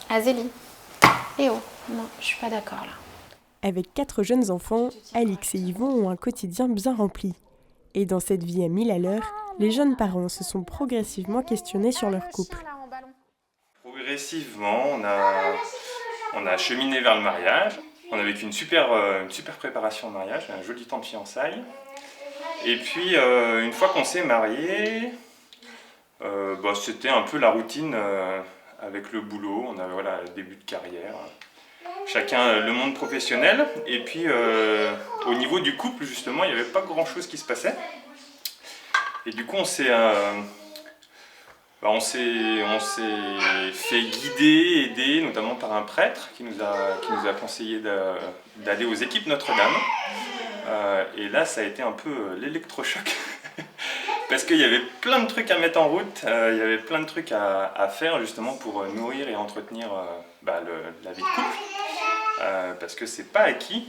Azélie. Eh oh, non, je suis pas d'accord là. Avec 4 jeunes enfants, Alix et Yvon ont un quotidien bien rempli. Et dans cette vie à 1000 à l'heure, les jeunes parents se sont progressivement questionnés sur leur couple. Progressivement, on a cheminé vers le mariage. On a vécu une super préparation au mariage, un joli temps de fiançailles. Et puis, une fois qu'on s'est mariés, c'était un peu la routine avec le boulot. On avait le début de carrière. Chacun le monde professionnel. Et puis, au niveau du couple, justement, il n'y avait pas grand-chose qui se passait. Et du coup, on s'est fait guider, aider, notamment par un prêtre qui nous a conseillé d'aller aux équipes Notre-Dame. Et là, ça a été un peu l'électrochoc. Parce qu'il y avait plein de trucs à mettre en route, il y avait plein de trucs à faire justement pour nourrir et entretenir la vie de couple. Parce que c'est pas acquis,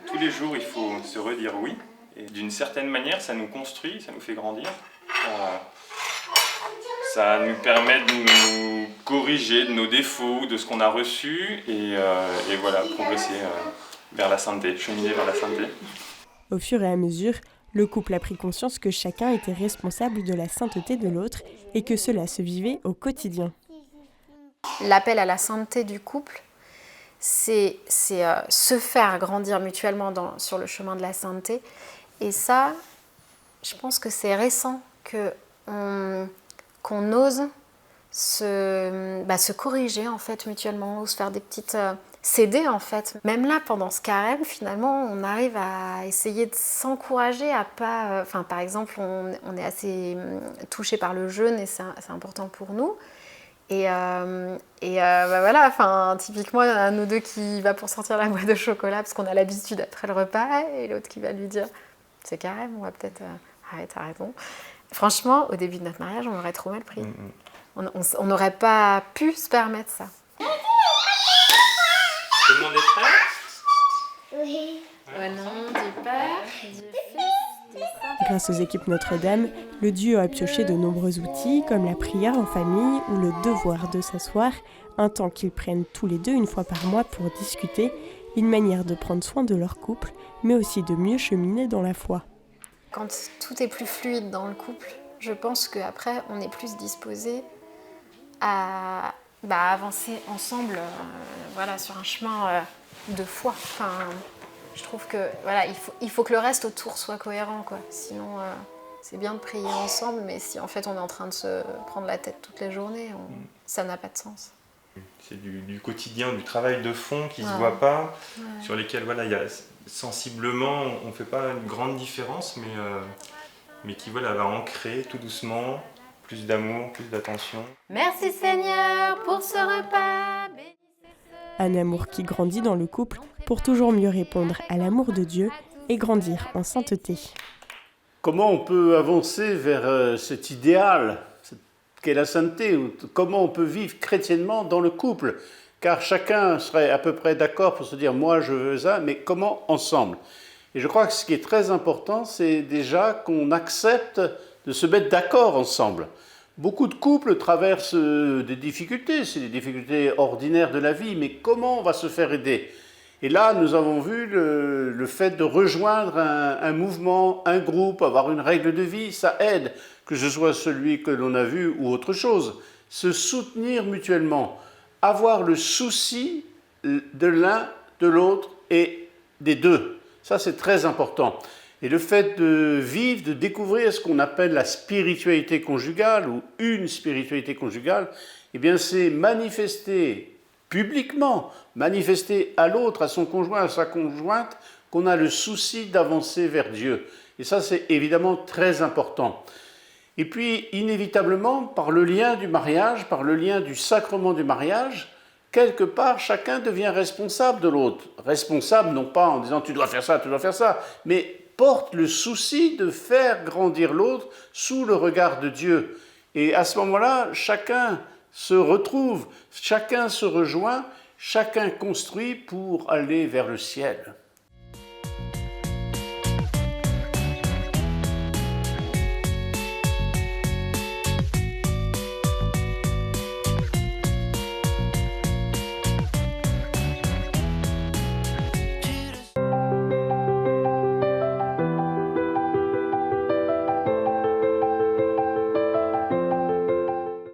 tous les jours il faut se redire oui. Et d'une certaine manière, ça nous construit, ça nous fait grandir. Ça nous permet de nous corriger de nos défauts, de ce qu'on a reçu, et voilà, progresser vers la sainteté, cheminer vers la sainteté. Au fur et à mesure, le couple a pris conscience que chacun était responsable de la sainteté de l'autre et que cela se vivait au quotidien. L'appel à la sainteté du couple, c'est se faire grandir mutuellement sur le chemin de la sainteté. Et ça, je pense que c'est récent qu'on ose se corriger en fait mutuellement, se faire des petites... s'aider en fait. Même là, pendant ce carême, finalement, on arrive à essayer de s'encourager à pas... par exemple, on est assez touché par le jeûne et c'est important pour nous. Typiquement, il y en a un ou deux qui va pour sortir la boîte de chocolat parce qu'on a l'habitude après le repas et l'autre qui va lui dire « c'est carême, on va peut-être... arrêtons ». Franchement, au début de notre mariage, on aurait trop mal pris. On n'aurait pas pu se permettre ça. Tout le monde est prêt ? Oui. Au nom du Père, du Fils, du Saint-Esprit. Grâce aux équipes Notre-Dame, le duo a pioché de nombreux outils comme la prière en famille ou le devoir de s'asseoir, un temps qu'ils prennent tous les deux une fois par mois pour discuter, une manière de prendre soin de leur couple, mais aussi de mieux cheminer dans la foi. Quand tout est plus fluide dans le couple, je pense qu'après, on est plus disposé à avancer ensemble sur un chemin de foi. Je trouve que il faut que le reste autour soit cohérent, quoi. Sinon, c'est bien de prier ensemble, mais si en fait on est en train de se prendre la tête toute la journée, ça n'a pas de sens. C'est du quotidien, du travail de fond qui ne se voit pas, sur lesquels il y a, sensiblement on ne fait pas une grande différence, mais qui va ancrer tout doucement plus d'amour, plus d'attention. Merci Seigneur pour ce repas. Un amour qui grandit dans le couple pour toujours mieux répondre à l'amour de Dieu et grandir en sainteté. Comment on peut avancer vers cet idéal qu'est la sainteté, ou comment on peut vivre chrétiennement dans le couple, car chacun serait à peu près d'accord pour se dire « moi je veux ça », mais comment ensemble ? Et je crois que ce qui est très important, c'est déjà qu'on accepte de se mettre d'accord ensemble. Beaucoup de couples traversent des difficultés, c'est des difficultés ordinaires de la vie, mais comment on va se faire aider ? Et là, nous avons vu le fait de rejoindre un mouvement, un groupe, avoir une règle de vie, ça aide, que ce soit celui que l'on a vu ou autre chose. Se soutenir mutuellement, avoir le souci de l'un, de l'autre et des deux. Ça, c'est très important. Et le fait de vivre, de découvrir ce qu'on appelle la spiritualité conjugale ou une spiritualité conjugale, eh bien, c'est manifester publiquement, manifester à l'autre, à son conjoint, à sa conjointe, qu'on a le souci d'avancer vers Dieu. Et ça, c'est évidemment très important. Et puis, inévitablement, par le lien du mariage, par le lien du sacrement du mariage, quelque part, chacun devient responsable de l'autre. Responsable, non pas en disant « tu dois faire ça », mais porte le souci de faire grandir l'autre sous le regard de Dieu. Et à ce moment-là, chacun se retrouve, chacun se rejoint, chacun construit pour aller vers le ciel.